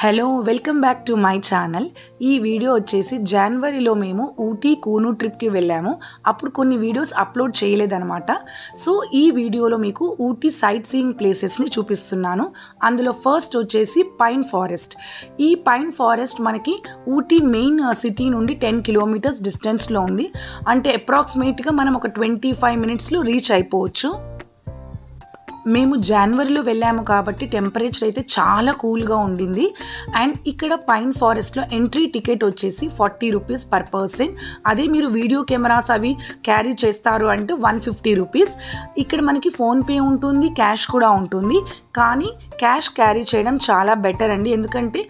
Hello welcome back to my channel. ఈ video వచ్చేసి జనవరిలో మేము ఊటీ కూను ట్రిప్కి వెళ్ళాము. అప్పుడు కొన్ని వీడియోస్ అప్లోడ్ చేయలేదన్నమాట. సో ఈ వీడియోలో మీకు ఊటీ సైట్ సీయింగ్ ప్లేసెస్ని చూపిస్తున్నాను. అందులో ఫస్ట్ వచ్చేసి పైన్ ఫారెస్ట్. ఈ పైన్ ఫారెస్ట్ మనకి ఊటీ మెయిన్ సిటీ నుండి 10 కిలోమీటర్స్ డిస్టెన్స్లో ఉంది. అంటే అప్రాక్సిమేట్గా మనం ఒక 25 మినిట్స్లో రీచ్ అయిపోవచ్చు. మేము జనవరిలో వెళ్ళాము కాబట్టి టెంపరేచర్ అయితే చాలా కూల్గా ఉండింది. అండ్ ఇక్కడ పైన్ ఫారెస్ట్లో ఎంట్రీ టికెట్ వచ్చేసి 40 రూపీస్ పర్ పర్సన్. అదే మీరు వీడియో కెమెరాస్ అవి క్యారీ చేస్తారు అంటే 150 రూపీస్. ఇక్కడ మనకి ఫోన్పే ఉంటుంది, క్యాష్ కూడా ఉంటుంది. కానీ క్యాష్ క్యారీ చేయడం చాలా బెటర్ అండి, ఎందుకంటే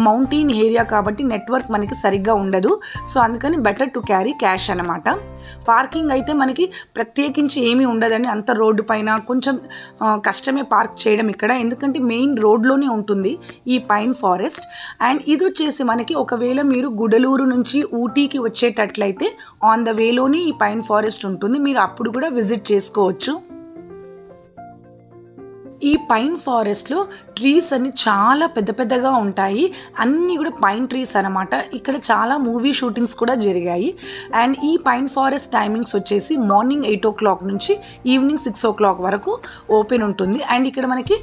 మౌంటైన్ ఏరియా కాబట్టి నెట్వర్క్ మనకి సరిగ్గా ఉండదు. సో అందుకని బెటర్ టు క్యారీ క్యాష్ అనమాట. పార్కింగ్ అయితే మనకి ప్రత్యేకించి ఏమీ ఉండదండి, అంత రోడ్డు పైన కొంచెం కష్టమే పార్క్ చేయడం ఇక్కడ, ఎందుకంటే మెయిన్ రోడ్లోనే ఉంటుంది ఈ పైన్ ఫారెస్ట్. అండ్ ఇది వచ్చేసి మనకి ఒకవేళ మీరు గుడలూరు నుంచి ఊటీకి వచ్చేటట్లయితే ఆన్ ద వేలోనే ఈ పైన్ ఫారెస్ట్ ఉంటుంది, మీరు అప్పుడు కూడా విజిట్ చేసుకోవచ్చు. ఈ పైన్ ఫారెస్ట్లో ట్రీస్ అన్ని చాలా పెద్ద పెద్దగా ఉంటాయి, అన్నీ కూడా పైన్ ట్రీస్ అనమాట. ఇక్కడ చాలా మూవీ షూటింగ్స్ కూడా జరిగాయి. అండ్ ఈ పైన్ ఫారెస్ట్ టైమింగ్స్ వచ్చేసి మార్నింగ్ 8 o'clock నుంచి ఈవినింగ్ 6 o'clock వరకు ఓపెన్ ఉంటుంది. అండ్ ఇక్కడ మనకి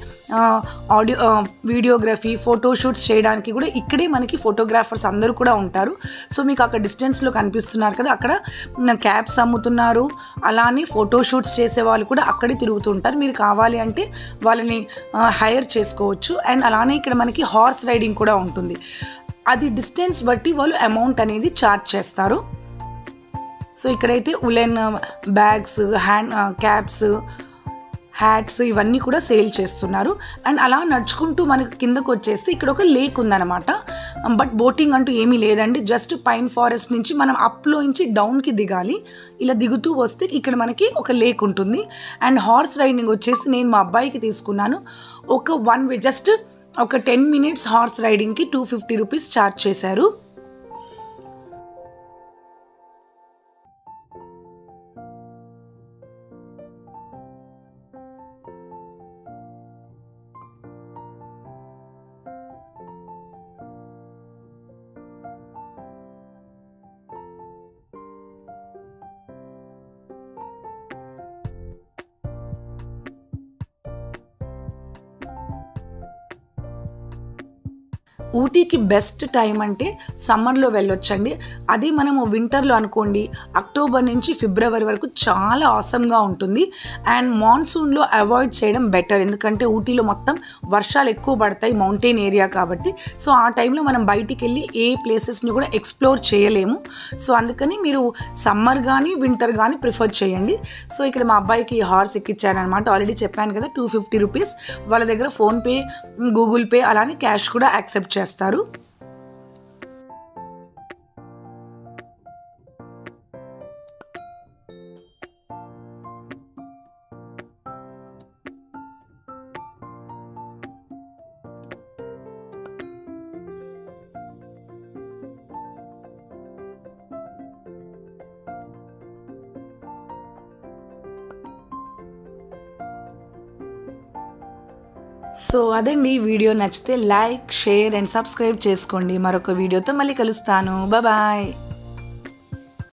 వీడియోగ్రఫీ ఫోటోషూట్స్ చేయడానికి కూడా ఇక్కడే మనకి ఫోటోగ్రాఫర్స్ అందరూ కూడా ఉంటారు. సో మీకు అక్కడ డిస్టెన్స్లో కనిపిస్తున్నారు కదా, అక్కడ క్యాబ్స్ అమ్ముతున్నారు, అలానే ఫోటోషూట్స్ చేసే వాళ్ళు కూడా అక్కడే తిరుగుతుంటారు. మీరు కావాలి అంటే వాళ్ళని హైర్ చేసుకోవచ్చు. అండ్ అలానే ఇక్కడ మనకి హార్స్ రైడింగ్ కూడా ఉంటుంది. అది డిస్టెన్స్ బట్టి వాళ్ళు అమౌంట్ అనేది ఛార్జ్ చేస్తారు. సో ఇక్కడైతే woollen bags, hand caps, hats ఇవన్నీ కూడా సేల్ చేస్తున్నారు. అండ్ అలా నడుచుకుంటూ మనకు కిందకు వచ్చేస్తే ఇక్కడ ఒక లేక్ ఉందన్నమాట. బట్ బోటింగ్ అంటూ ఏమీ లేదండి, జస్ట్ పైన్ ఫారెస్ట్ నుంచి మనం అప్లో నుంచి డౌన్కి దిగాలి. ఇలా దిగుతూ వస్తే ఇక్కడ మనకి ఒక లేక్ ఉంటుంది. అండ్ హార్స్ రైడింగ్ వచ్చేసి నేను మా అబ్బాయికి తీసుకున్నాను. ఒక జస్ట్ ఒక 10 minutes హార్స్ రైడింగ్కి 250 రూపీస్ ఛార్జ్ చేశారు. ఊటీకి బెస్ట్ టైం అంటే సమ్మర్లో వెళ్ళొచ్చండి. అదే మనము వింటర్లో అనుకోండి, అక్టోబర్ నుంచి ఫిబ్రవరి వరకు చాలా ఆసమ్గా ఉంటుంది. అండ్ మాన్సూన్లో అవాయిడ్ చేయడం బెటర్, ఎందుకంటే ఊటీలో మొత్తం వర్షాలు ఎక్కువ పడతాయి, మౌంటైన్ ఏరియా కాబట్టి. సో ఆ టైంలో మనం బయటికి వెళ్ళి ఏ ప్లేసెస్ని కూడా ఎక్స్ప్లోర్ చేయలేము. సో అందుకని మీరు సమ్మర్ కానీ వింటర్ కానీ ప్రిఫర్ చేయండి. సో ఇక్కడ మా అబ్బాయికి హార్స్ ఎక్కిచ్చారనమాట. ఆల్రెడీ చెప్పాను కదా 250 రూపీస్. వాళ్ళ దగ్గర ఫోన్పే, గూగుల్ పే అలానే క్యాష్ కూడా యాక్సెప్ట్ చేస్తారు. సో అదండి, వీడియో నచ్చితే లైక్, షేర్ అండ్ సబ్స్క్రైబ్ చేసుకోండి. మరొక వీడియోతో మళ్ళీ కలుస్తాను. బాయ్.